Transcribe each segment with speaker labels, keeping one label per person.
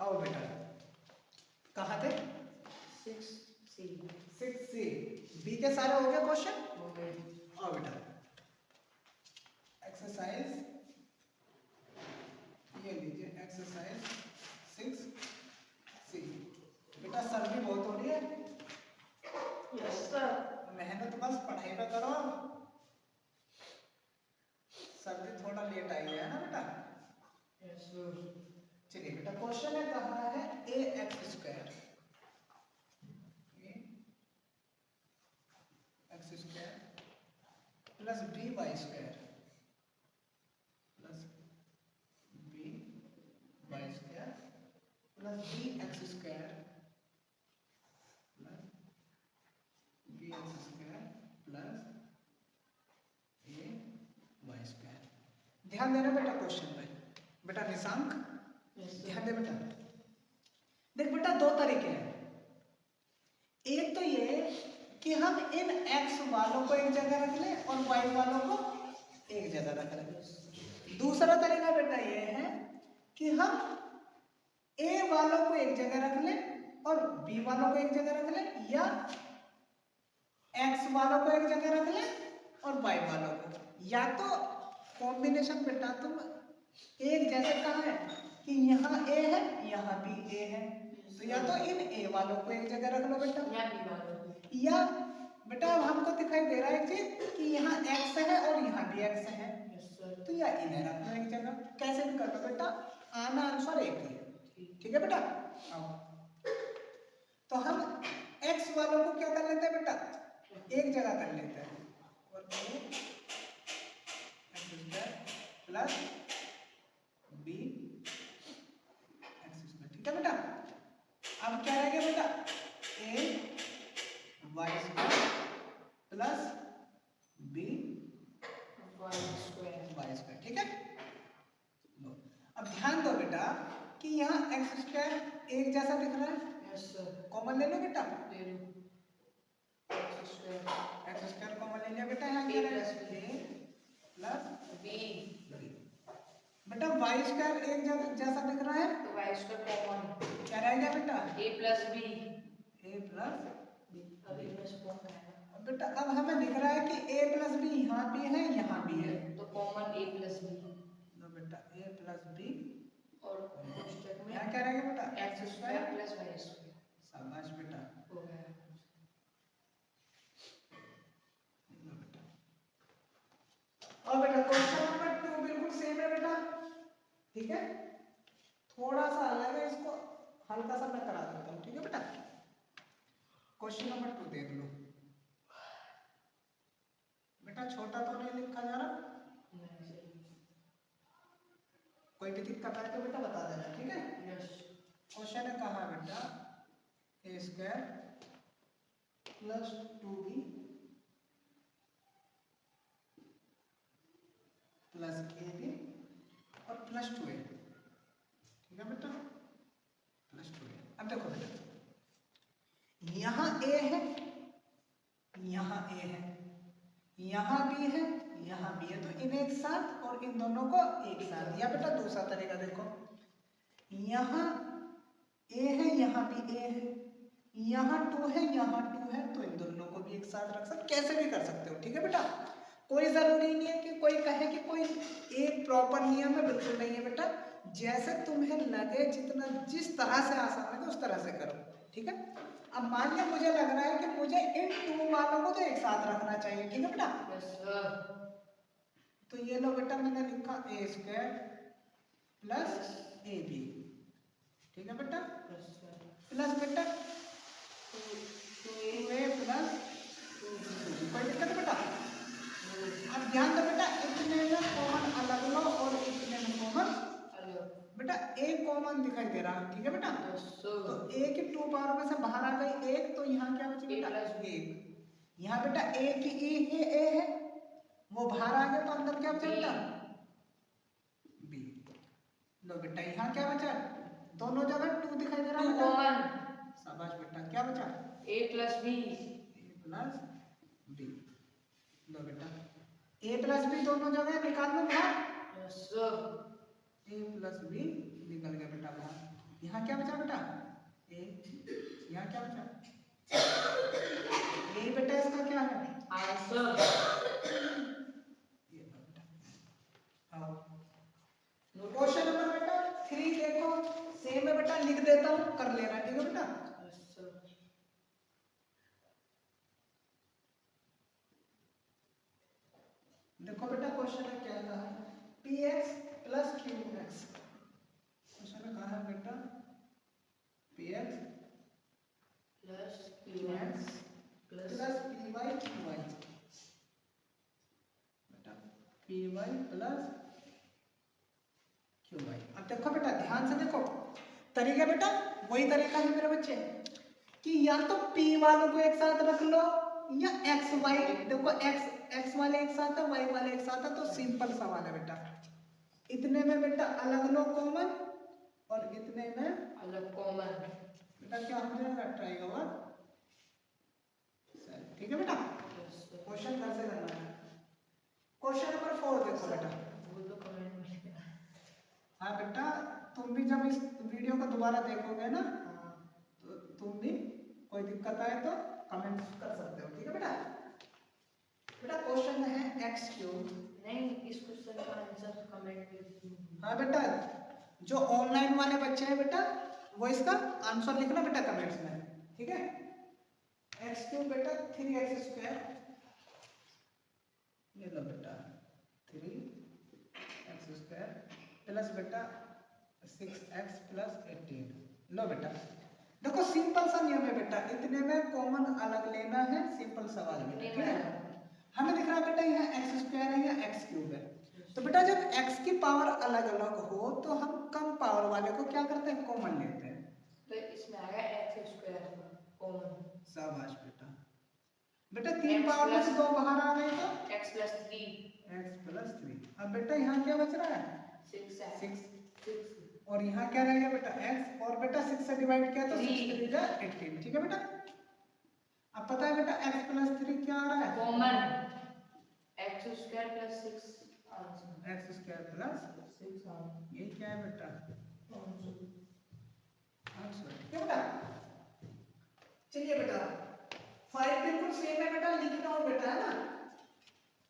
Speaker 1: आओ बेटा, कहाँ थे?
Speaker 2: 6C।
Speaker 1: 6C। बी के सारे हो गए क्वेश्चन?
Speaker 2: हो गए।
Speaker 1: आओ बेटा, एक्सरसाइज ये लीजिए, एक्सरसाइज 6C। बेटा सर्दी बहुत हो रही है।
Speaker 2: Yes sir.
Speaker 1: मेहनत बस पढ़ाई पे करो। सर्दी थोड़ा लेट आई है ना बेटा?
Speaker 2: Yes sir.
Speaker 1: चलिए बेटा, क्वेश्चन है कहा है a x square plus b y square plus b y square plus b x square plus b x square plus a y square. ध्यान देना बेटा क्वेश्चन पे। बेटा निशांक ध्यान दे बेटा। देख बेटा, दो तरीके हैं। एक तो ये कि हम इन x वालों को एक जगह रख लें और y वालों को एक जगह रख लें। दूसरा तरीका बेटा ये है कि हम a वालों को एक जगह रख लें और b वालों को एक जगह रख लें, या x वालों को एक जगह रख लें और y वालों को। या तो कॉम्बिनेशन बेटा तुम एक जैसे कहा है कि यहाँ a है यहाँ भी a है, तो या तो इन a वालों को एक जगह रख लो बेटा,
Speaker 2: या बी वालों को।
Speaker 1: या बेटा अब हमको दिखाई दे रहा है कि यहाँ x है और यहाँ भी x है,
Speaker 2: यस सर।
Speaker 1: तो या इन्हें रख लो एक जगह। कैसे भी कर लो बेटा, आना आंसर एक ही है। ठीक है बेटा? आओ, तो हम x वालों को क्या कर लेते हैं बेटा, एक जगह कर लेते हैं, और a x square plus b x square. ठीक है बेटा? अब क्या रह गया बेटा, a y square plus b
Speaker 2: y square.
Speaker 1: Y square. ठीक है? लो, अब ध्यान दो बेटा कि यहाँ एक्स स्क्वायर एक जैसा दिख रहा है,
Speaker 2: यस सर।
Speaker 1: कॉमन ले लो बेटा।
Speaker 2: ले लो। एक्स
Speaker 1: स्क्वायर कॉमन ले लिया बेटा, यहाँ
Speaker 2: A
Speaker 1: क्या
Speaker 2: प्लस
Speaker 1: रहेगा, a प्लस
Speaker 2: बी।
Speaker 1: बेटा वाई स्क्वायर एक जैसा दिख रहा है,
Speaker 2: तो वाई स्क्वायर कॉमन।
Speaker 1: क्या रहेगा बेटा,
Speaker 2: A plus b.
Speaker 1: a plus
Speaker 2: b. अब A प्लस कॉमन आएगा।
Speaker 1: बेटा अब हमें दिख रहा है कि a प्लस बी यहाँ भी है यहाँ भी है,
Speaker 2: तो कॉमन A प्लस बी।
Speaker 1: लो बेटा a प्लस बी,
Speaker 2: और कोष्ठक में
Speaker 1: यहाँ क्या रहेगा बेटा,
Speaker 2: x square plus y square.
Speaker 1: शाबाश बेटा।
Speaker 2: हो गया।
Speaker 1: लो बेटा, और बेटा क्वेश्चन नंबर 2 बिल्कुल सेम है बेटा। ठीक है, थोड़ा सा अलग है, इसको हल्का सा मैं करा देता हूँ। ठीक है बेटा, क्वेश्चन नंबर 2 देख लो बेटा। छोटा तो नहीं लिखा जा रहा, कोई भी दिक्कत आए तो बेटा बता देना। ठीक है?
Speaker 2: यस।
Speaker 1: क्वेश्चन है कहा बेटा, a square plus 2b plus ab और प्लस 2a। ठीक है बेटा, प्लस 2a। अब देखो बेटा, यहाँ a है यहाँ a है यहाँ b है यहाँ b है, तो इन्हें एक साथ और इन दोनों को एक साथ। या बेटा दूसरा तरीका देखो, यहाँ a है यहाँ भी a है, यहाँ 2 है यहाँ 2 है, तो इन दोनों को भी एक साथ रख सकते, कैसे भी कर सकते हो। ठीक है बेटा, कोई जरूरी नहीं है कि कोई कहे कि कोई एक प्रॉपर नियम है, बिल्कुल नहीं है बेटा। जैसे तुम्हें लगे, जितना जिस तरह से आसान लगे उस तरह से करो। ठीक है? अब मान लिया मुझे लग रहा है कि मुझे इन 2 वालों को तो एक साथ रखना चाहिए। ठीक है बेटा?
Speaker 2: Yes sir.
Speaker 1: तो ये लो बेटा, मैंने लिखा a स्क्वायर प्लस ab। ठीक है बेटा,
Speaker 2: यस सर।
Speaker 1: प्लस बेटा
Speaker 2: 2a
Speaker 1: 2a प्लस 2b। कोई दिक्कत है बेटा? अब ध्यान दो बेटा, इतने में कॉमन अलग लो और इतने में कॉमन
Speaker 2: अलग।
Speaker 1: बेटा एक कॉमन दिखाई दे रहा है। ठीक है बेटा?
Speaker 2: यस
Speaker 1: तो
Speaker 2: सर।
Speaker 1: a की 2 पावर में से बाहर आ गई एक, तो यहाँ क्या बची बेटा,
Speaker 2: A प्लस
Speaker 1: एक। यहाँ बेटा a की a है वो बाहर आ गया, तो अंदर क्या बचा बेटा, b। लो बेटा यहाँ क्या बचा, दोनों जगह 2 दिखाई दे रहा है बेटा।
Speaker 2: कॉमन।
Speaker 1: शाबाश बेटा, क्या बचा,
Speaker 2: A plus b.
Speaker 1: a plus b। लो बेटा a प्लस b दोनों जगह निकाल लो बाहर,
Speaker 2: yes sir.
Speaker 1: a plus b निकल गया बेटा बाहर। यहाँ क्या बचा बेटा ए, यहाँ क्या बचा ए बेटा, इसका क्या है
Speaker 2: आंसर।
Speaker 1: ये बेटा। आओ क्वेश्चन नंबर बेटा 3 देखो, सेम है बेटा, लिख देता हूँ, कर लेना, ठीक है बेटा। देखो बेटा क्वेश्चन में क्या कहा है, px प्लस qx। क्वेश्चन में कहा है बेटा px
Speaker 2: plus
Speaker 1: qx plus py qy, बेटा py प्लस qy। अब देखो बेटा ध्यान से देखो, तरीका बेटा वही तरीका है मेरे बच्चे, कि या तो p वालों को एक साथ रख लो या x y, देखो x वाले एक साथ है, y वाले एक साथ है, तो सिंपल सवाल है बेटा। इतने में बेटा अलग लो कॉमन और इतने में
Speaker 2: अलग कॉमन,
Speaker 1: बेटा क्या हो जाएगा ट्राई ओवर सेल्फ, ठीक है बेटा। क्वेश्चन घर से करना है। क्वेश्चन नंबर 4 देखो बेटा।
Speaker 2: वो तो कमेंट में।
Speaker 1: हाँ बेटा तुम भी जब इस वीडियो को दोबारा देखोगे ना, तो तुम भी कोई दिक्कत आए तो कमेंट कर सकते हो, ठीक है बेटा। बेटा क्वेश्चन है x क्यूब।
Speaker 2: नहीं, इस क्वेश्चन का आंसर कमेंट में।
Speaker 1: हाँ बेटा जो ऑनलाइन वाले बच्चे हैं बेटा, वो इसका आंसर लिखना बेटा कमेंट्स में, ठीक है। x क्यूब बेटा 3x स्क्वायर, ये लो बेटा 3x स्क्वायर प्लस बेटा 6x प्लस 18, लो बेटा। देखो सिंपल सा नियम है बेटा, इतने में कॉमन अलग लेना है, सिंपल सवाल है, ठीक है। हमें दिख रहा है बेटा यहाँ एक्स स्क्वायर है, यहाँ एक्स क्यूब है, तो बेटा जब x की पावर अलग अलग हो तो हम कम पावर वाले को क्या करते हैं, कॉमन लेते हैं।
Speaker 2: तो इसमें आएगा एक्स स्क्वायर कॉमन।
Speaker 1: शाबाश बेटा। बेटा 3 पावर में से 2 बाहर आ गए तो
Speaker 2: x प्लस 3।
Speaker 1: x plus 3। अब बेटा यहाँ क्या बच रहा है
Speaker 2: 6
Speaker 1: और यहाँ क्या रहेगा बेटा x, और बेटा 6 से डिवाइड किया तो 6 3 जा 18, ठीक है बेटा। अब पता है बेटा x प्लस 3 क्या आ रहा है
Speaker 2: common, x square plus 6 answer.
Speaker 1: x square plus
Speaker 2: 6 answer,
Speaker 1: ये क्या है बेटा आंसर, ठीक है बेटा। चलिए बेटा 5 बिल्कुल सेम है बेटा, लिख रहा हूँ बेटा, है ना।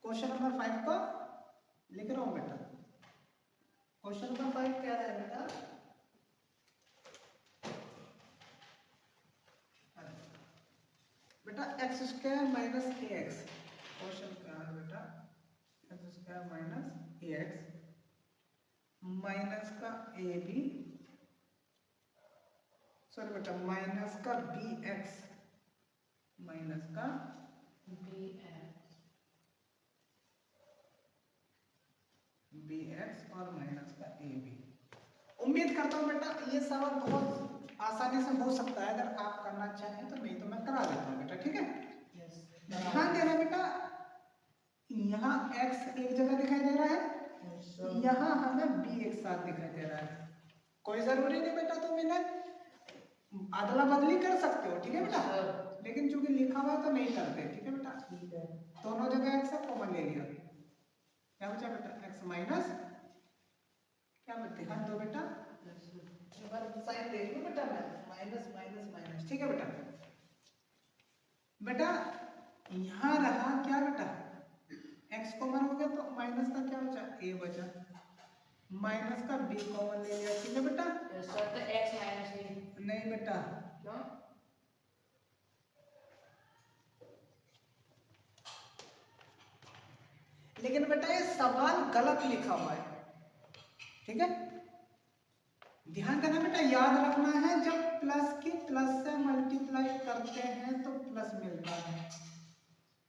Speaker 1: क्वेश्चन नंबर 5 को लिख रहा हूँ बेटा। क्वेश्चन नंबर 5 क्या है बेटा, बेटा एक्स स्क्वायर माइनस ए एक्स। क्वेश्चन क्या है बेटा, एक्स स्क्वायर माइनस ए एक्स माइनस का ए बी, सॉरी बेटा माइनस का बी एक्स, माइनस का बी एक्स और माइनस का ए बी। उम्मीद करता हूँ बेटा ये सवाल बहुत आसानी से हो सकता है, अगर आप करना चाहें तो, नहीं तो मैं करा देता हूँ बेटा, ठीक है। ध्यान देना बेटा, यहाँ x एक जगह दिखाई दे रहा है, यहाँ हमें b एक साथ दिखाई दे रहा है। कोई जरूरी नहीं बेटा तुम इन्हें अदला बदली कर सकते हो, ठीक है बेटा, लेकिन चूंकि लिखा हुआ है तो नहीं करते, ठीक है बेटा। दोनों जगह x कॉमन ले लिया, क्या बचा बेटा x माइनस क्या बचा, ध्यान दो बेटा साइन देख लो बेटा, माइनस माइनस माइनस, ठीक है बेटा। बेटा यहाँ रहा क्या बेटा x कॉमन हो गया तो माइनस का क्या बचा a बचा, माइनस का b कॉमन ले लिया, ठीक है बेटा।
Speaker 2: सर तो x माइनस a
Speaker 1: नहीं बेटा,
Speaker 2: क्यों,
Speaker 1: लेकिन बेटा ये सवाल गलत लिखा हुआ है, ठीक है। ध्यान देना बेटा, याद रखना है जब प्लस की प्लस से मल्टीप्लाई करते हैं तो प्लस मिलता है,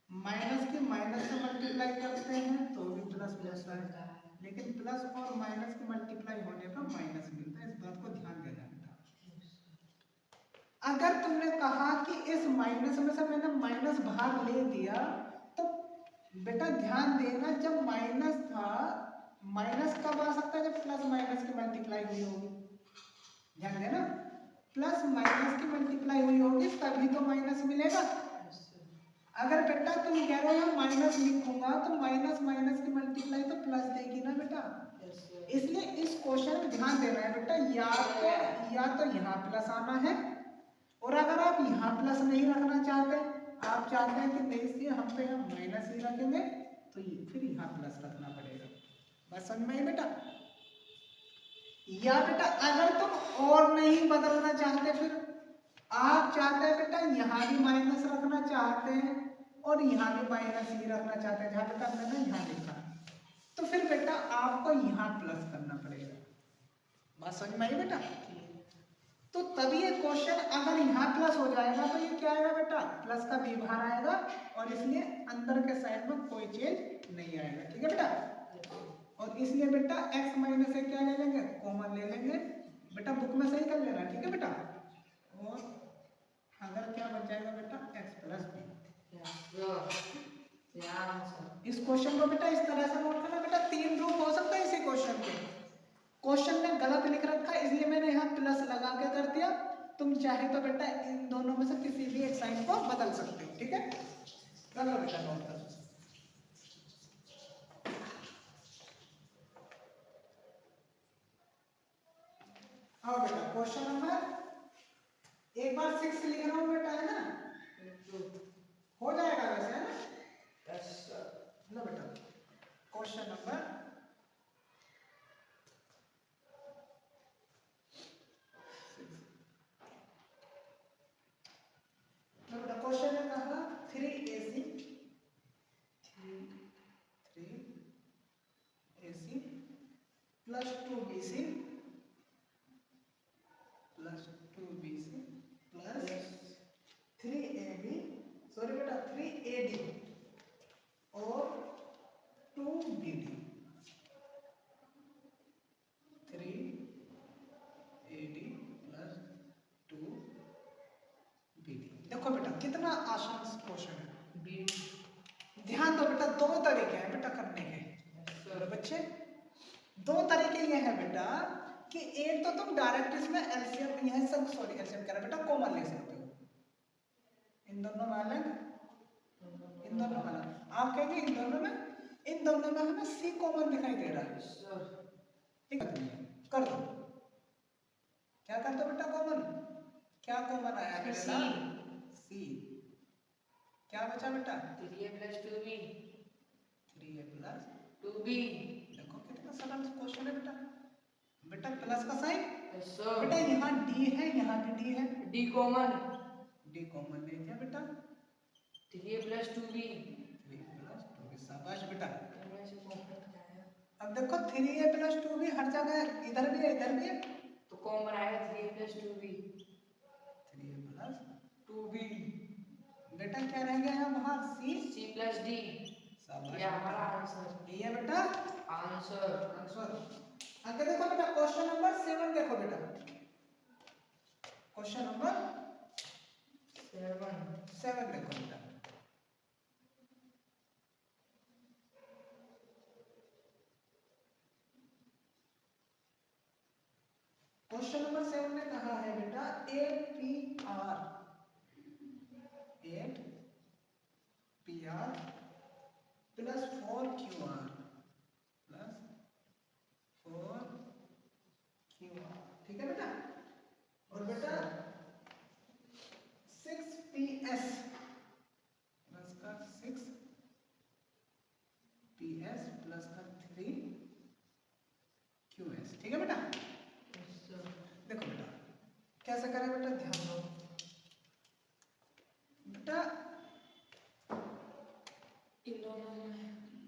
Speaker 1: माइनस की माइनस से मल्टीप्लाई करते हैं तो भी प्लस मिलता है, लेकिन प्लस और माइनस के मल्टीप्लाई होने पर माइनस मिलता है, इस बात को ध्यान देना बेटा। अगर तुमने कहा कि इस माइनस में से मैंने माइनस बाहर ले दिया तो बेटा ध्यान देना, जब माइनस था, माइनस कब आ सकता है, जब प्लस माइनस की मल्टीप्लाई हुई होगी, ध्यान देना, प्लस माइनस की मल्टीप्लाई हुई होगी तभी तो माइनस मिलेगा। अगर बेटा तुम कह रहे हो माइनस लिखूंगा तो माइनस माइनस की मल्टीप्लाई तो प्लस देगी ना बेटा, इसलिए इस क्वेश्चन में ध्यान देना है बेटा, या तो यहाँ प्लस आना है, और अगर आप यहाँ प्लस नहीं रखना चाहते, आप चाहते हैं कि देखिए हम तो यहाँ माइनस ही रखेंगे, तो फिर यहाँ प्लस रखना पड़ेगा। बस समझ में आई बेटा? या बेटा अगर तुम और नहीं बदलना चाहते, फिर आप चाहते हैं बेटा यहाँ भी माइनस रखना चाहते हैं और यहाँ भी माइनस ही रखना चाहते हैं, जहाँ बेटा मैंने यहाँ लिखा, तो फिर बेटा आपको यहाँ प्लस करना पड़ेगा। बात समझ में आई बेटा? तो तभी ये क्वेश्चन अगर यहाँ प्लस हो जाएगा तो ये क्या आएगा बेटा, प्लस का भी बाहर आएगा, और इसलिए अंदर के साइड में कोई चेंज नहीं आएगा। ठीक है बेटा? और इसलिए बेटा x माइनस से क्या ले लेंगे, कॉमन ले लेंगे। बेटा बुक में सही कर लेना, ठीक है बेटा? और अगर क्या बच जाएगा बेटा, x प्लस बी। इस क्वेश्चन को बेटा इस तरह से नोट करना बेटा, 3 रूप हो सकता है इसी क्वेश्चन के। क्वेश्चन में गलत लिख रखा है इसलिए मैंने यहाँ प्लस लगा के कर दिया, तुम चाहे तो बेटा इन दोनों में से किसी भी एक साइन को बदल सकते हो। ठीक है, कर लो बेटा नोट कर। आओ बेटा क्वेश्चन नंबर एक बार 6 लिख रहा हूँ बेटा, है ना? हो जाएगा वैसे, है ना?
Speaker 2: Yes sir.
Speaker 1: लो बेटा क्वेश्चन नंबर 6। लो बेटा क्वेश्चन में कहा 3AC plus 2BC plus 3AB, sorry बेटा 3AD और 2BD, 3AD प्लस 2BD। देखो बेटा कितना आसान क्वेश्चन है। ध्यान दो बेटा, 2 तरीके हैं बेटा करने के। बच्चे 2 तरीके ये हैं बेटा कि एक तो तुम डायरेक्ट इसमें एलसीएम, यह सब सॉरी एलसीएम कह रहा बेटा, कॉमन ले सकते हो। इन दोनों में अलग, इन दोनों में अलग। आप कहेंगे इन दोनों में हमें सी कॉमन दिखाई दे रहा है। ठीक है, कर दो। क्या कर दो बेटा कॉमन? क्या कॉमन आया बेटा? सी। क्या बचा बेटा?
Speaker 2: 3A plus 2B।
Speaker 1: 3A plus
Speaker 2: 2B।
Speaker 1: देखो कितना सरल क्वेश्चन है बेटा। बेटा प्लस का साइन,
Speaker 2: यस सर।
Speaker 1: बेटा यहाँ डी है, यहाँ भी डी है,
Speaker 2: D कॉमन।
Speaker 1: डी कॉमन ले लिया बेटा।
Speaker 2: 3A plus 2B।
Speaker 1: 3 plus 2b, शाबाश बेटा। अब देखो 3A प्लस 2b हर जगह, इधर भी है इधर भी है,
Speaker 2: तो कॉमन आएगा 3A plus 2B।
Speaker 1: 3A plus
Speaker 2: 2B।
Speaker 1: बेटा क्या रह गया है बाहर?
Speaker 2: C plus D।
Speaker 1: शाबाश,
Speaker 2: ये हमारा आंसर।
Speaker 1: ये है बेटा
Speaker 2: आंसर।
Speaker 1: आंसर। आगे देखो बेटा क्वेश्चन नंबर 7 देखो बेटा, क्वेश्चन नंबर 7 देखो बेटा। क्वेश्चन नंबर 7 में कहा है बेटा 8PR plus 4QR plus 4QR। ठीक है बेटा? और बेटा 6PS प्लस का 6PS प्लस का 3QS। ठीक है बेटा? देखो बेटा कैसे करें बेटा, ध्यान दो बेटा।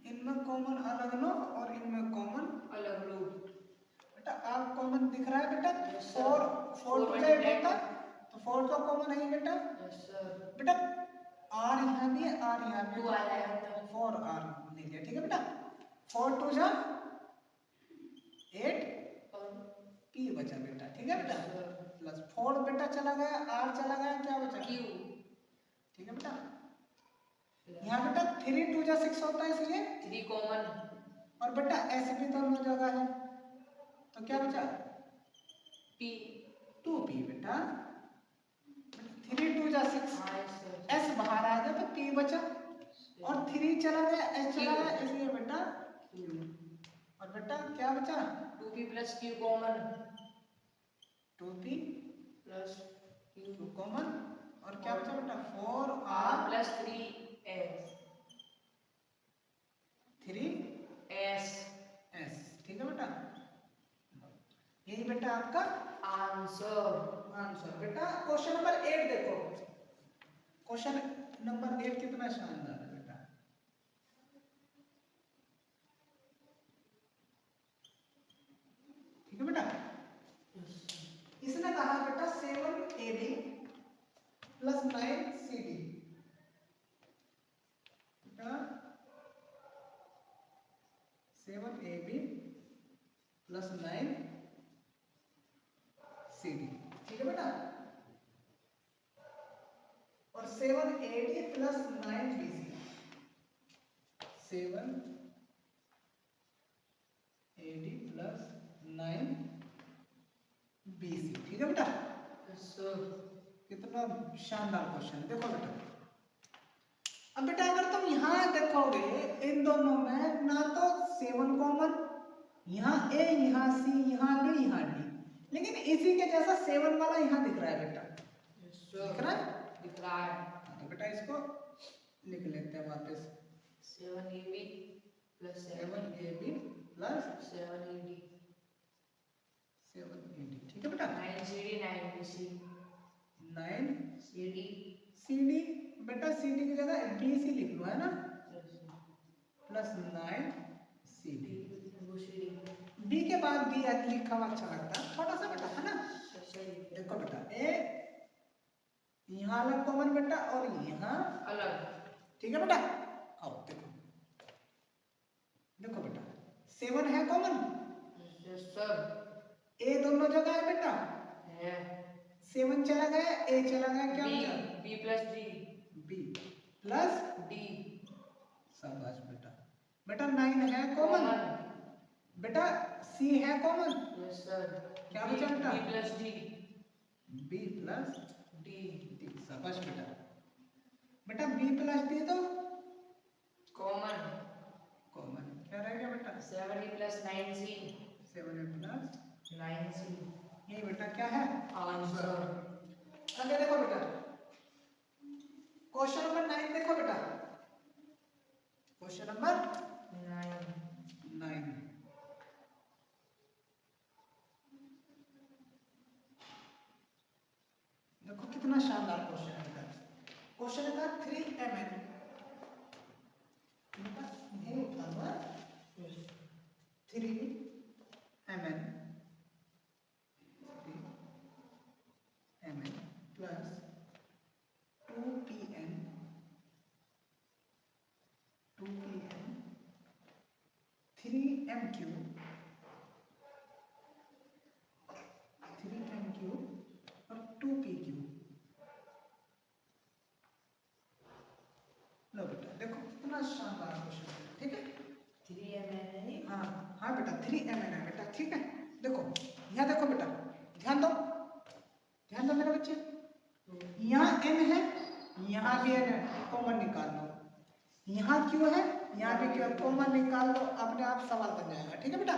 Speaker 1: इनमें कॉमन अलग लो और इनमें कॉमन
Speaker 2: अलग लो।
Speaker 1: बेटा। आप कॉमन दिख रहा है बेटा, 4 टू जाए बेटा, तो 4 तो कॉमन है बेटा।
Speaker 2: Yes sir.
Speaker 1: बेटा R यहाँ भी है, R यहाँ भी
Speaker 2: 2
Speaker 1: है,
Speaker 2: आ जाएगा
Speaker 1: 4R ले लिया। ठीक है बेटा? 4 टू जा 8
Speaker 2: और
Speaker 1: P बचा बेटा। ठीक है बेटा? प्लस 4 बेटा चला गया, R चला गया, क्या बचा?
Speaker 2: Q।
Speaker 1: ठीक है बेटा? यहाँ बेटा 3 टू जा 6 होता है इसलिए
Speaker 2: 3 कॉमन।
Speaker 1: और बेटा S भी दोनों जगह है, तो क्या बचा?
Speaker 2: P।
Speaker 1: 2P बेटा। 3 टू जा 6, S बाहर आ गया तो P बचा, और 3 चला गया, S चला गया, इसलिए बेटा और बेटा क्या बचा?
Speaker 2: 2P plus Q common.
Speaker 1: 2P common, और क्या बचा बेटा 4r
Speaker 2: R plus 3s
Speaker 1: 3s, ठीक है बेटा। यही बेटा आपका आंसर। बेटा क्वेश्चन नंबर 8 देखो, क्वेश्चन नंबर 8 कितना शानदार है बेटा। ठीक है बेटा, इसने कहा बेटा 7ab प्लस 9cd, बेटा 7ab प्लस 9cd, ठीक है बेटा, और 7ad plus 9bc, 7ad plus 9bc, ठीक है बेटा। कितना शानदार क्वेश्चन है, देखो बेटा। अब बेटा अगर तुम यहाँ देखोगे इन दोनों में ना तो 7 कॉमन, यहाँ a, यहाँ c, यहाँ b, यहाँ d, लेकिन इसी के जैसा 7 वाला यहाँ दिख रहा है बेटा, दिख रहा है? तो बेटा इसको लिख लेते हैं वापस,
Speaker 2: 7ab plus
Speaker 1: 7ab plus
Speaker 2: 7ad
Speaker 1: 7ad, ठीक है बेटा।
Speaker 2: 9cd 9bc
Speaker 1: 9cd,
Speaker 2: cd
Speaker 1: बेटा cd की जगह bc लिख लो, है ना, प्लस 9cd, b के बाद b लिखा हुआ अच्छा लगता है छोटा सा बेटा, है ना। देखो बेटा a यहाँ अलग कॉमन बेटा और यहाँ
Speaker 2: अलग,
Speaker 1: ठीक है बेटा। आओ देखो, देखो बेटा 7 है कॉमन, a दोनों जगह है बेटा, 7 चला गया, a चला गया, क्या बचा
Speaker 2: b plus d
Speaker 1: b plus
Speaker 2: d
Speaker 1: शाबाश बेटा। बेटा 9 है कॉमन, बेटा c है कॉमन,
Speaker 2: yes sir
Speaker 1: क्या बचा बेटा
Speaker 2: b plus d
Speaker 1: b plus
Speaker 2: d
Speaker 1: शाबाश बेटा। बेटा b प्लस d तो
Speaker 2: common
Speaker 1: कॉमन, क्या रहेगा बेटा
Speaker 2: 7a plus 9c
Speaker 1: 7a plus
Speaker 2: 9c
Speaker 1: ये बेटा क्या है
Speaker 2: आंसर।
Speaker 1: आगे देखो बेटा, क्वेश्चन नंबर 9 देखो बेटा, क्वेश्चन नंबर 9। देखो कितना शानदार क्वेश्चन है बेटा। क्वेश्चन है 3mn, बेटा ये होगा 3mn plus 2pn 3m cube और 2p क्यूब। लो बेटा देखो कितना शानदार क्वेश्चन है, ठीक है।
Speaker 2: 3mn है ये?
Speaker 1: हाँ हाँ बेटा 3mn है बेटा, ठीक है। देखो यहाँ देखो बेटा, ध्यान दो मेरे बच्चे, यहाँ n है, यहाँ भी n है, कॉमन निकाल लो, यहाँ q है, यहाँ भी q है, कॉमन निकाल लो, अपने आप सवाल बन जाएगा, ठीक है बेटा।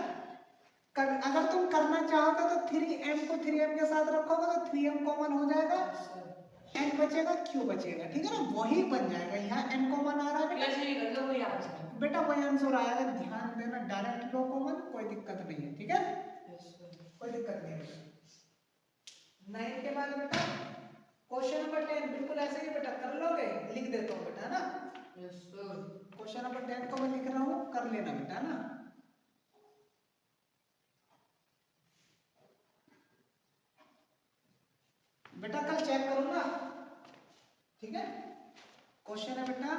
Speaker 1: अगर तुम करना चाहोगे तो 3m को 3m के साथ रखोगे तो 3m कॉमन हो जाएगा, n बचेगा, q बचेगा, ठीक है ना, वही बन जाएगा। यहाँ n कॉमन आ रहा है बेटा, बेटा वही आंसर आएगा, ध्यान देना, डायरेक्ट लो कॉमन, कोई दिक्कत नहीं है, ठीक है, कोई दिक्कत नहीं है। 9 के बाद बेटा क्वेश्चन नंबर 10 बिल्कुल ऐसे ही बेटा कर लोगे, लिख देता हूँ बेटा, है ना। क्वेश्चन नंबर 10 को मैं लिख रहा हूँ, कर लेना बेटा, है ना। बेटा कल चेक करो ना, ठीक है। क्वेश्चन है बेटा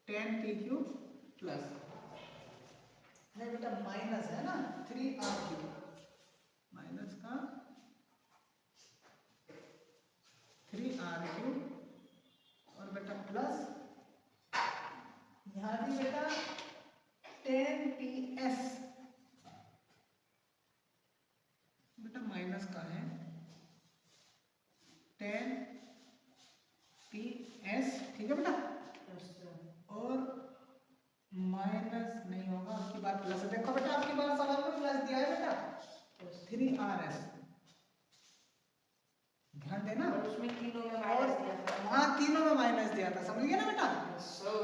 Speaker 1: 10p क्यूब प्लस, नहीं बेटा माइनस है ना 3r क्यूब, माइनस का 3r क्यूब और बेटा प्लस यहाँ भी बेटा 10ps, बेटा माइनस का है 10ps, ठीक है बेटा, और माइनस नहीं होगा, आपकी बात प्लस है। देखो बेटा आपकी बात सवाल में प्लस दिया है बेटा, 3rs ध्यान देना।
Speaker 2: और उसमें तीनों में
Speaker 1: और
Speaker 2: माइनस दिया था।
Speaker 1: वहाँ तीनों में माइनस दिया था, समझ गए ना बेटा।
Speaker 2: Yes, sir.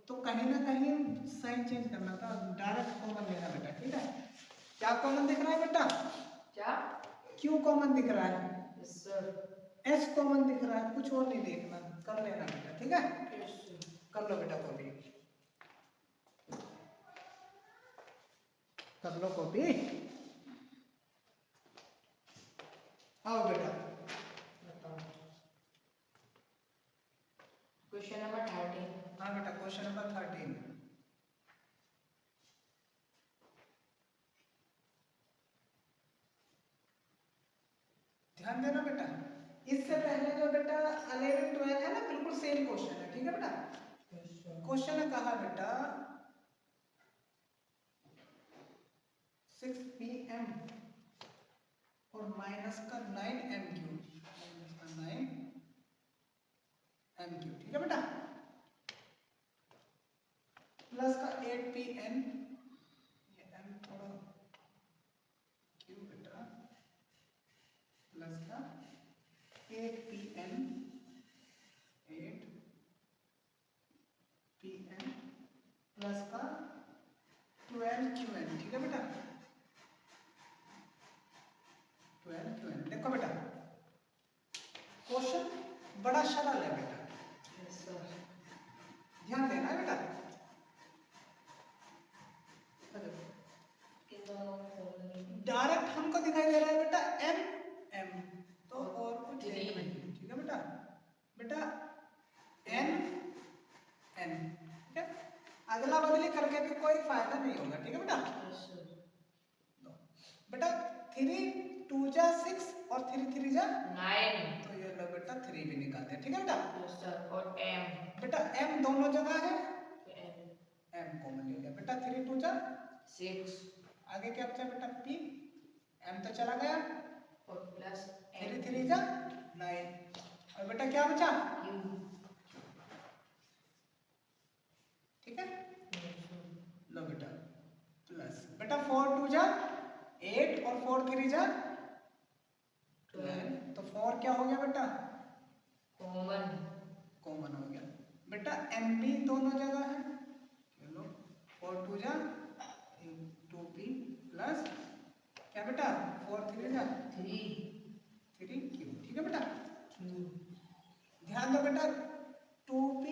Speaker 1: तो कहीं ना कहीं साइन चेंज करना था, डायरेक्ट कॉमन लेना बेटा, ठीक है। क्या कॉमन दिख रहा है बेटा?
Speaker 2: क्या?
Speaker 1: क्यू कॉमन दिख रहा है,
Speaker 2: Yes, sir.
Speaker 1: एस कॉमन दिख रहा है, कुछ और नहीं देखना, कर लेना बेटा, ठीक है।
Speaker 2: Yes, sir.
Speaker 1: कर लो बेटा कॉपी, कर लो कॉपी। आओ बेटा,
Speaker 2: बताओ। Question number 13।
Speaker 1: हाँ बेटा क्वेश्चन नंबर 13। ध्यान देना बेटा, इससे पहले जो बेटा 11 12 है ना, बिल्कुल सेम क्वेश्चन है, ठीक है बेटा। क्वेश्चन ने कहा बेटा 6 PM और माइनस का 9 MQ, माइनस का 9 MQ, ठीक है बेटा। प्लस का 8 PN, ये M थोड़ा Q बेटा, प्लस का 8 PN, 8 PN प्लस का 12 QN, ठीक है बेटा। 12 QN, देखो बेटा क्वेश्चन बड़ा सरल है बेटा,
Speaker 2: Yes, sir.
Speaker 1: ध्यान देना है बेटा।
Speaker 2: इन दोनों में formula लिखो।
Speaker 1: डायरेक्ट हमको दिखाई दे रहा है बेटा M M, तो और कुछ
Speaker 2: Three.
Speaker 1: नहीं, ठीक है बेटा। बेटा N N, ठीक है। अदला बदली करके भी कोई फायदा नहीं होगा, ठीक है बेटा।
Speaker 2: Yes, sir.
Speaker 1: बेटा 3 2 जा 6 और 3 3 जा,
Speaker 2: 9.
Speaker 1: तो ये लो बेटा 3 भी निकालते हैं, ठीक है बेटा।
Speaker 2: Yes, sir. और M.
Speaker 1: बेटा M दोनों जगह है,
Speaker 2: M.
Speaker 1: M कॉमन ले लिया बेटा। 3 2 जा
Speaker 2: 6.
Speaker 1: आगे क्या बचा बेटा P, M तो चला गया,
Speaker 2: और प्लस
Speaker 1: 3 3 जा 9, और बेटा क्या बचा
Speaker 2: Q.
Speaker 1: ठीक है। लो बेटा प्लस बेटा 4 2 जा 8 और 4 3 जा 12, तो 4 क्या हो गया बेटा
Speaker 2: कॉमन.
Speaker 1: कॉमन हो गया बेटा। MP दोनों जगह है, चलो 4 2 जा 2P प्लस क्या बेटा 4 3 जा
Speaker 2: 3.
Speaker 1: 3Q, ठीक है बेटा।
Speaker 2: Q.
Speaker 1: ध्यान दो बेटा 2P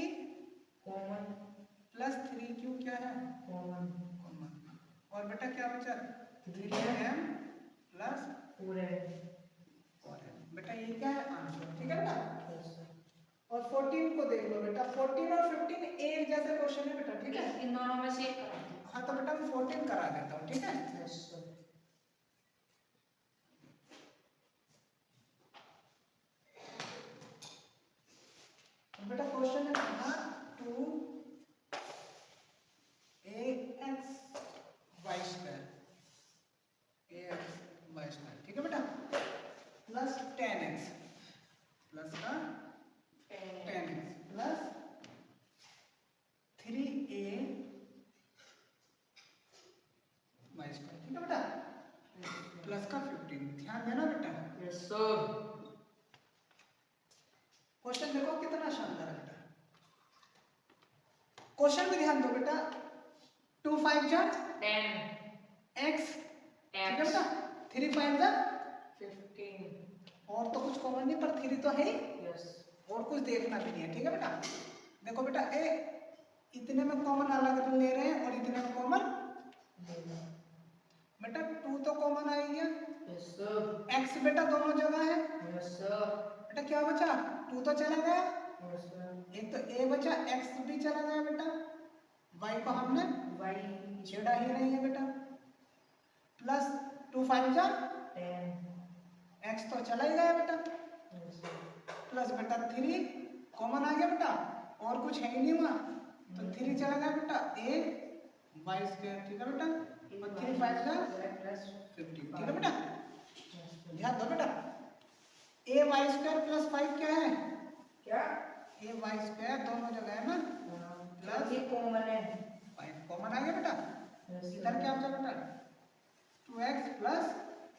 Speaker 2: कॉमन.
Speaker 1: प्लस 3Q क्या है
Speaker 2: कॉमन.
Speaker 1: कॉमन, और बेटा क्या बचा
Speaker 2: 3M.
Speaker 1: 3M plus
Speaker 2: 4M.
Speaker 1: 4M, बेटा ये क्या है आंसर, ठीक है बेटा।
Speaker 2: Yes, sir.
Speaker 1: और 14 को देख लो बेटा, 14 और 15 एक जैसा क्वेश्चन है बेटा, ठीक है।
Speaker 2: इन दोनों में से एक करा दो.
Speaker 1: हाँ तो बेटा मैं 14 करा देता हूँ, ठीक है।
Speaker 2: Yes, sir.
Speaker 1: बेटा क्वेश्चन है कहा 2AX y square, AX y square, ठीक है बेटा, प्लस 10x प्लस का 10x plus 3A y square, ठीक है बेटा, प्लस का 15। ध्यान देना बेटा,
Speaker 2: Yes, sir.
Speaker 1: क्वेश्चन देखो कितना शानदार है बेटा। क्वेश्चन में ध्यान दो बेटा, 2 5 जा
Speaker 2: 10.
Speaker 1: x, ठीक है
Speaker 2: X.
Speaker 1: बेटा, 3 5 जा
Speaker 2: 15.
Speaker 1: और तो कुछ कॉमन नहीं, पर 3 तो है ही,
Speaker 2: Yes.
Speaker 1: और कुछ देखना भी नहीं है, ठीक है बेटा। देखो बेटा ए इतने में कॉमन अलग ले रहे हैं और इतने में कॉमन, बेटा 2 तो कॉमन आ गया,
Speaker 2: Yes, sir.
Speaker 1: x बेटा दोनों जगह है,
Speaker 2: Yes, sir.
Speaker 1: बेटा क्या बचा 2 तो चला गया,
Speaker 2: Yes, sir.
Speaker 1: एक तो a बचा, x भी चला गया बेटा, y को हमने
Speaker 2: Y.
Speaker 1: छेड़ा ही नहीं है बेटा, प्लस 2 5 जा
Speaker 2: 10.
Speaker 1: x तो चला ही गया बेटा,
Speaker 2: Yes, sir.
Speaker 1: प्लस बेटा 3 कॉमन आ गया बेटा, और कुछ है ही नहीं वहाँ, तो 3 चला गया बेटा a y स्क्वायर, ठीक है बेटा, और 3 5 जा
Speaker 2: Plus
Speaker 1: 15, ठीक है बेटा।
Speaker 2: Yes, sir.
Speaker 1: ध्यान दो बेटा, a y स्क्वायर प्लस 5 क्या है,
Speaker 2: क्या?
Speaker 1: a y स्क्वायर दोनों जगह है ना,
Speaker 2: प्लस ये कॉमन है.
Speaker 1: 5 कॉमन आ गया बेटा।
Speaker 2: Yes, sir.
Speaker 1: इधर क्या बचा बेटा 2x प्लस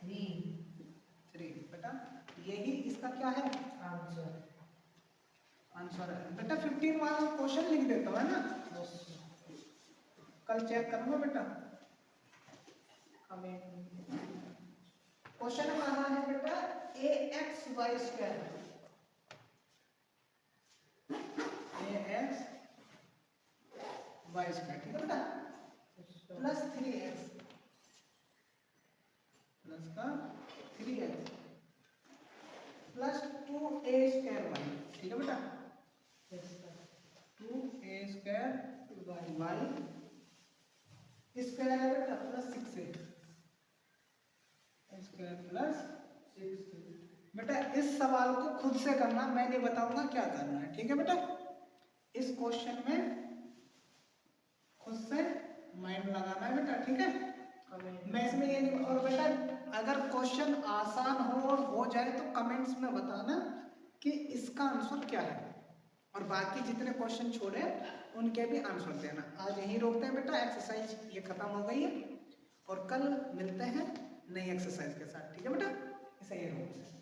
Speaker 2: 3.
Speaker 1: 3, बेटा यही इसका क्या है
Speaker 2: आंसर।
Speaker 1: आंसर है बेटा। 15 वाला क्वेश्चन लिख देता है ना, कल चेक करूंगा बेटा। क्वेश्चन कहा है बेटा ए एक्स वाई स्क्वायर, ए एक्स वाई स्क्वायर, ठीक है बेटा, प्लस 3x प्लस का 3x plus 2a square Y, ठीक है बेटा, 2a स्क्वायर वाई स्क्वायर है बेटा प्लस 6a स्क्वायर प्लस 6 बेटा। इस सवाल को खुद से करना, मैं नहीं बताऊंगा क्या करना है, ठीक है बेटा। इस क्वेश्चन में खुद से माइंड लगाना है बेटा, ठीक है। मैं इसमें ये नहीं, और बेटा अगर क्वेश्चन आसान हो और हो जाए तो कमेंट्स में बताना कि इसका आंसर क्या है, और बाकी जितने क्वेश्चन छोड़े उनके भी आंसर देना। आज यही रोकते हैं बेटा, एक्सरसाइज ये खत्म हो गई है और कल मिलते हैं नई एक्सरसाइज के साथ, ठीक है बेटा। इसे ये रोकते हैं।